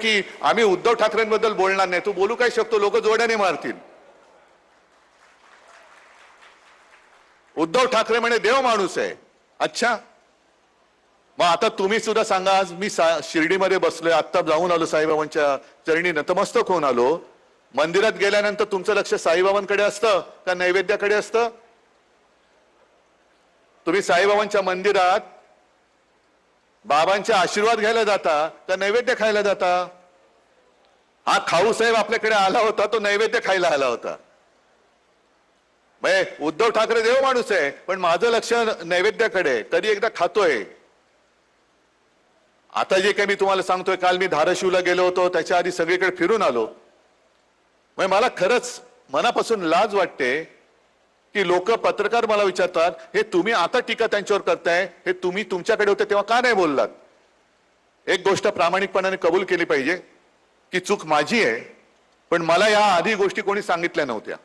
की आम्ही उद्धव ठाकरेंबद्दल बोलणार नाही. तू बोलू काय शकतो? लोक जोड्याने मारतील. उद्धव ठाकरे म्हणे देव माणूस आहे. अच्छा, मग आता तुम्ही सुद्धा सांगा. आज मी शिर्डीमध्ये बसलोय, आत्ता जाऊन आलो साईबाबांच्या चरणी नतमस्तक होऊन आलो. मंदिरात गेल्यानंतर तुमचं लक्ष साईबाबांकडे असतं का नैवेद्याकडे असतं? तुम्ही साईबाबांच्या मंदिरात बाबांचे आशीर्वाद घ्यायला जाता का नैवेद्य खायला जाता? हा खाऊ साहेब आपल्याकडे आला होता, तो नैवेद्य खायला आला होता. उद्धव ठाकरे देव माणूस आहे, पण माझं लक्ष नैवेद्याकडे. कधी एकदा खातोय. आता जे काही मी तुम्हाला सांगतोय, काल मी धाराशिवला गेलो होतो, त्याच्या आधी सगळीकडे फिरून आलो. मला खरंच मनापासून लाज वाटते की लोक, पत्रकार मला विचारतात, हे तुम्ही आता टीका त्यांच्यावर करताय, हे तुम्ही तुमच्याकडे होते तेव्हा का नाही बोललात? एक गोष्ट प्रामाणिकपणाने कबूल केली पाहिजे की चूक माझी आहे, पण मला या आधी गोष्टी कोणी सांगितल्या नव्हत्या.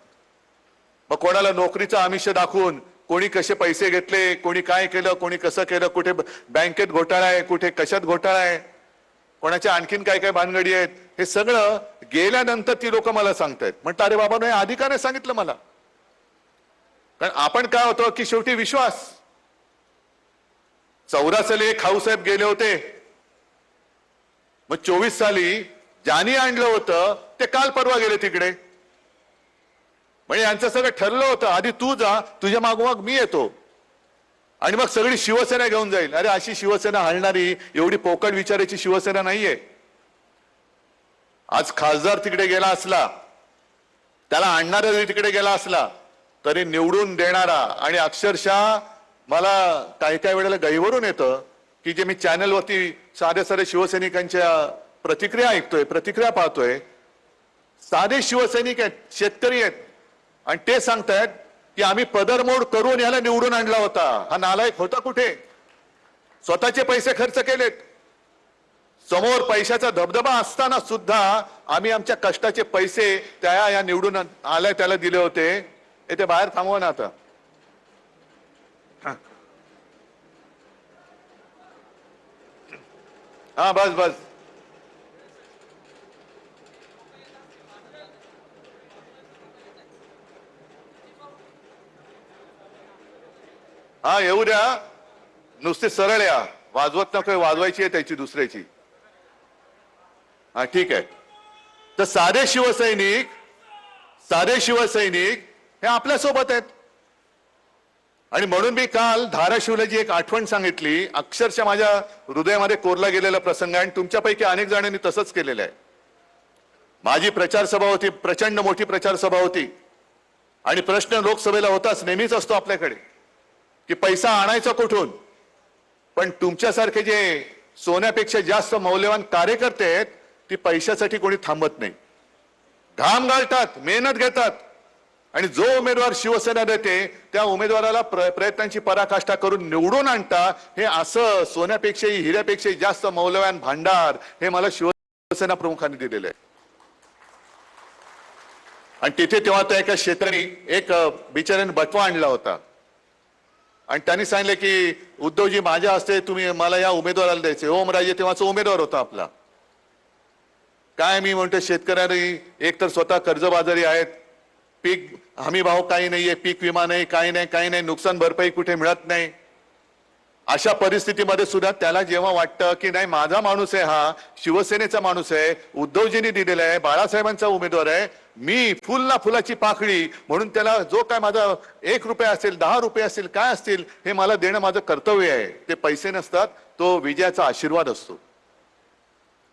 मग कोणाला नोकरीचा आमिष दाखवून कोणी कसे पैसे घेतले, कोणी काय केलं, कोणी कसं केलं, कुठे बँकेत घोटाळा आहे, कुठे कशात घोटाळा आहे, कोणाच्या आणखीन काय काय भानगडी आहेत, हे सगळं गेल्यानंतर ती लोक मला सांगतायत. म्हणतात अरे बाबा नाही, आधी का नाही सांगितलं मला? कारण आपण काय होतो की शेवटी विश्वास. 14 साली खाऊसाहेब गेले होते, मग 24 साली ज्यांनी आणलं होतं ते काल परवा गेले तिकडे. म्हणजे यांचं सगळं ठरलं होतं, आधी तू जा, तुझ्या मागोमाग मी येतो आणि मग सगळी शिवसेना घेऊन जाईल. अरे अशी शिवसेना हलणारी, एवढी पोकळ विचाराची शिवसेना नाहीये. आज खासदार तिकडे गेला असला, त्याला आणणारा जरी तिकडे गेला असला, तरी निवडून देणारा, आणि अक्षरशः मला काही काही वेळेला गहिवरून येतं की जे मी चॅनलवरती साधे साधे शिवसैनिकांच्या प्रतिक्रिया ऐकतोय, प्रतिक्रिया पाहतोय. साधे शिवसैनिक आहेत, शेतकरी आहेत, आणि ते सांगतायत की आम्ही पदरमोड करून याला निवडून आणला होता. हा नालायक होता कुठे? स्वतःचे पैसे खर्च केलेत. समोर पैशाचा धबधबा असताना सुद्धा आम्ही आमच्या कष्टाचे पैसे त्या या निवडून आल्या त्याला दिले होते. ते बाहेर थांबवा ना आता. हा बस बस. हा येऊ द्या, नुसते सरळ या, वाजवत नको. वाजवायची आहे त्याची दुसऱ्याची. हा ठीक आहे. तर साधे शिवसैनिक हे आपल्या सोबत आहेत. आणि म्हणून मी काल धाराशिवला जी एक आठवण सांगितली, अक्षरशः माझ्या हृदयामध्ये कोरला गेलेला प्रसंग आहे, आणि तुमच्यापैकी अनेक जणांनी तसंच केलेलं आहे. माझी प्रचार सभा होती, प्रचंड मोठी प्रचार सभा होती, आणि प्रश्न लोकसभेला होताच, नेहमीच असतो आपल्याकडे, की पैसा आणायचा कुठून. पण तुमच्यासारखे जे सोन्यापेक्षा जास्त मौल्यवान कार्यकर्ते आहेत, ती पैशासाठी कोणी थांबत नाही. घाम घालतात, मेहनत घेतात, आणि जो उमेदवार शिवसेना देते त्या उमेदवाराला प्रयत्नांची पराकाष्ठा करून निवडून आणता. हे असं सोन्यापेक्षाही हिऱ्यापेक्षाही जास्त मौल्यवान भांडार हे मला शिवसेना प्रमुखांनी दिलेलं आहे. आणि तिथे तेव्हा त्या एका शेतकरी, एक बिचाऱ्याने बटवा आणला होता, आणि त्यांनी सांगितले की उद्धवजी माझ्या हस्ते तुम्ही मला या उमेदवाराला द्यायचे. ओमराजे तेव्हाचा उमेदवार होता आपला. काय मी म्हणतो, शेतकऱ्यांनी एक तर स्वतः कर्जबाजारी आहेत, पीक हमी भाव काही नाहीये, पीक विमा नाही, काही नाही, नुकसान भरपाई कुठे मिळत नाही. अशा परिस्थितीमध्ये सुद्धा त्याला जेव्हा वाटतं की नाही माझा माणूस आहे, हा शिवसेनेचा माणूस आहे, उद्धवजींनी दिलेला आहे, बाळासाहेबांचा उमेदवार आहे, मी फुल ना फुलाची पाकळी म्हणून त्याला जो काय माझा 1 रुपया असेल, 10 रुपये असेल, काय असतील, हे मला देणं माझं कर्तव्य आहे. ते पैसे नसतात, तो विजयाचा आशीर्वाद असतो.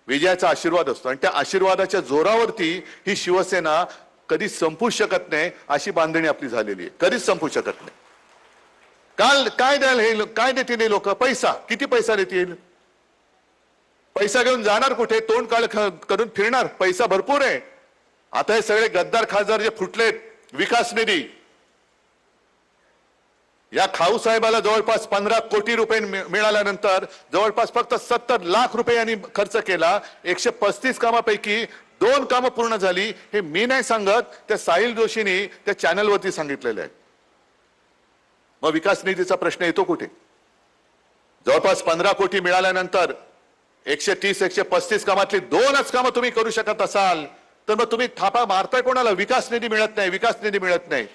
विजयाचा आशीर्वाद असतो, आणि त्या आशीर्वादाच्या जोरावरती ही शिवसेना कधी संपू शकत नाही. अशी बांधणी आपली झालेली आहे, कधीच संपू शकत नाही. काल काय द्याल हे, काय देतील हे लोक? पैसा. किती पैसा देतील? पैसा घेऊन जाणार कुठे? तोंड काळ करून फिरणार. पैसा भरपूर आहे. आता हे सगळे गद्दार खासदार जे फुटलेत, विकास निधी, या खाऊ साहेबाला जवळपास 15 कोटी रुपये मिळाल्यानंतर जवळपास फक्त 70 लाख रुपये यांनी खर्च केला. 135 कामापैकी 2 कामं पूर्ण झाली. हे मी नाही सांगत, त्या साहिल जोशींनी त्या चॅनलवरती सांगितलेलं आहे. मग विकास निधीचा प्रश्न येतो कुठे? जवळपास 15 कोटी मिळाल्यानंतर 130 135 कामातली 2च कामं तुम्ही करू शकत असाल तर मग तुम्ही थापा मारताय कोणाला? विकास निधी मिळत नाही, विकास निधी मिळत नाही.